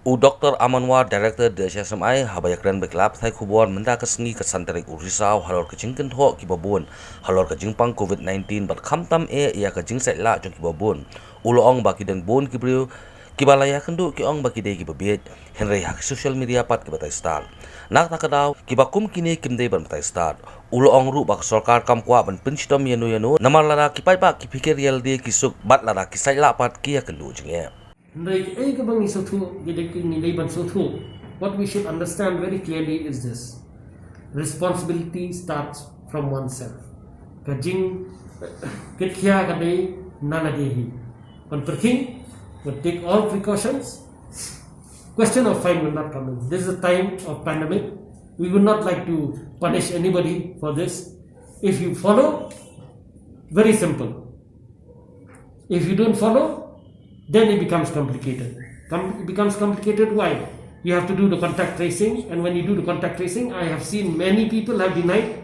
Dr. Amanwar, Director de SMI, Haba yakran beklap thai khubor menda kasengi kasantarik urisau halor kajing kentho kibabun halor kajing pang COVID-19 bat khamtam ya kajing setla jong kibabun uloong baki dan bon kibriu kibalaya kendu kiong baki de kibabiet henry hak social media pat kibatai Stad nak nakadaw kibakum kini kimdei ban batai Stad uloong ru bak sarkar kamkwa ban penchitom yanu namar lara kipai ba kipikir real de kisuk bat lara kisaila pat kia kendu jingye. What we should understand very clearly is this: responsibility starts from oneself. Kajing ketkia kadai nanadehi. When perking, will take all precautions. Question of fine will not come in. This is a time of pandemic. We would not like to punish anybody for this. If you follow, very simple. If you don't follow, then it becomes complicated. It becomes complicated. Why? You have to do the contact tracing, and when you do the contact tracing, I have seen many people have denied.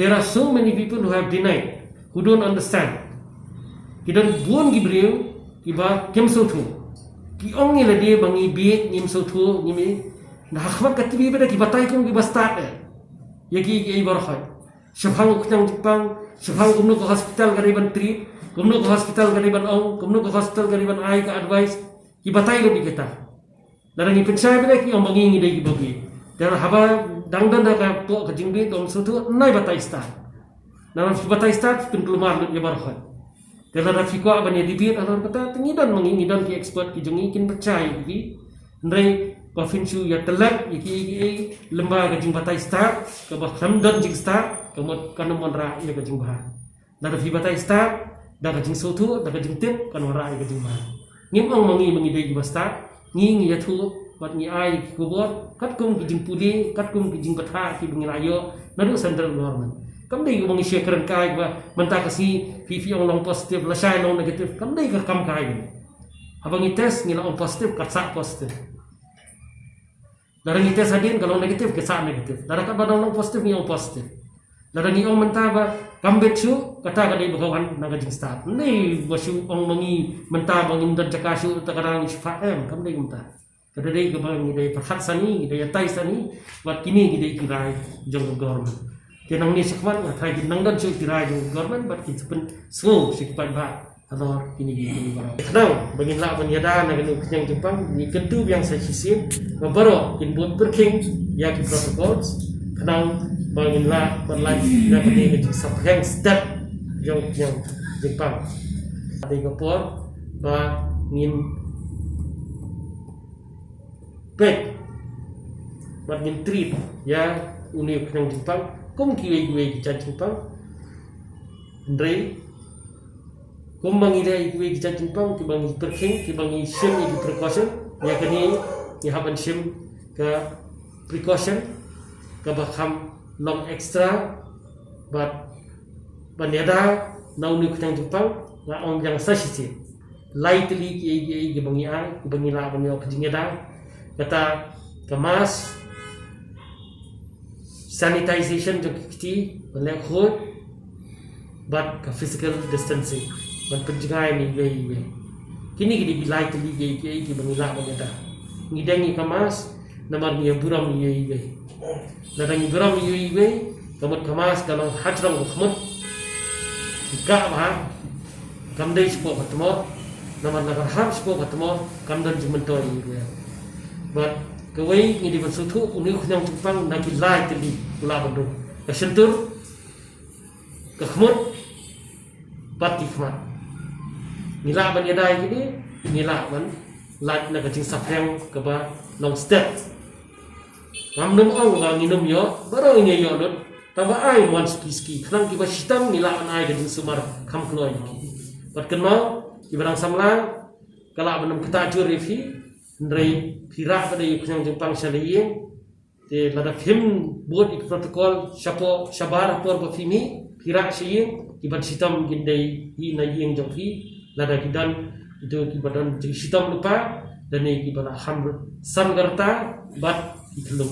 There are so many people who have denied, who don't understand. Kita buon gibriu, kiba kem sotu. Ki ongi la dia bangi Bieit nim sotu nimi. Nah khmat katibi beda ki Batai kum ki Stad. Yaki ki barkhai. Shafang uknang Jepang, shafang kumno ko hospital gariban treat. Kumno ke hospital gariban ong, kumno ke hospital gariban ai ka advice, ki Batai lo di kita. Larang ipensai bila ki ong bangi ngi dai bagi. Dan haba dangdan da ka po ka jingbi tom sutu nai Batai Stad. Larang Batai Stad pin kelumar lo di barkhoi. Dan larang fiko abani dibir alor kata tengidan mangi ngidan ki expert ki jengi kin percaya ki. Ndai provinsi ya telak ki lembaga jing Batai Stad ka ba khamdan jing Stad ka mot kanamon ra ya ka jing bah. Larang fi Batai Stad dah kajing sotu, dah kajing tip, kan warai kajing mah. Ngim ang mangi dai ki Stad, ngi ya thu, bat ngi ai ki kubor, kat kum kajing pudi, kat kum kajing batha ki bengi layo, nadu central government. Kam dai mangi share keren kai ba, mentah kasi fi ong long positif, lasai long negatif, kam dai ka kam kai ni. Abang ngi test ngi long positif, kat sak positif. Darang ngi test hadin kalau negatif, kat sak negatif. Darang kat badang long positif ngi ong positif. Darang ngi ong mentah ba, kambet su kata kadai bakawan nagajing Stad. Ni basu ong mangi mentah bangin dan cakasu takarang syafa'em kam dai mentah. Kadai ke bang dai perhat sani, dai tai sani, wat kini dai kirai jong government. Kenang ni sekwan thai nang dan su kirai jong government bat ki sepen so sikpan ba. Alor kini gini barang. Kenang bangin la ban yada naganu kenyang Jepang ni kentu yang saya sisip babaro kin buat perking ya ki protocols. Kenang bangin la berlagi na pati ke sapeng Stad yang Jepang ada kapor ba ngin pek ba ngin trip ya uni yang Jepang kum kiwe ki Jepang ndrei kum bangi dai kiwe ki Jepang ki bangi perking ki bangi sim ki precaution ya kini ni haban sim ke precaution ke bakam long extra but banyada nau ni kutang Jepang nga ong yang sasisi lightly ki bangi ai ki bangi la bangi ok jingeda kata kemas sanitization jo kiti banyak khod but ka physical distancing ban penjagaan ni we kini ki lightly ki bangi la banyada ngidangi kemas namar ni buram ni we Nadang ibrang iwe, kamut kamas dalam hajrang kamut, ika bah, kamdai sepo katmo, namar nagar ham sepo katmo, kamdan jumentoy iwe. But kawai ni di bansutu uni kunyang Jepang nagi lai teli ula bandu, kesentur, kamut, pati kamat. Nila ban yadai ini, nila ban, lai naga jing sapeng kaba long Stad. Ngamnum ong ba nginum yo, baru ini yo dot. Taba ai wan ski. Kenang kiba hitam nilaan ai gading sumar kam kloi ki. Bat kenal kibarang samlang kala benam ketajur refi ndrei pira pada yang Jepang saliye te lada film buat ik protokol syapo syabar por ba fimi pira siye kibat hitam gindai hi na yeng jongfi lada kidan itu kibadan hitam lupa dan ni kibala ham san garta bat iklum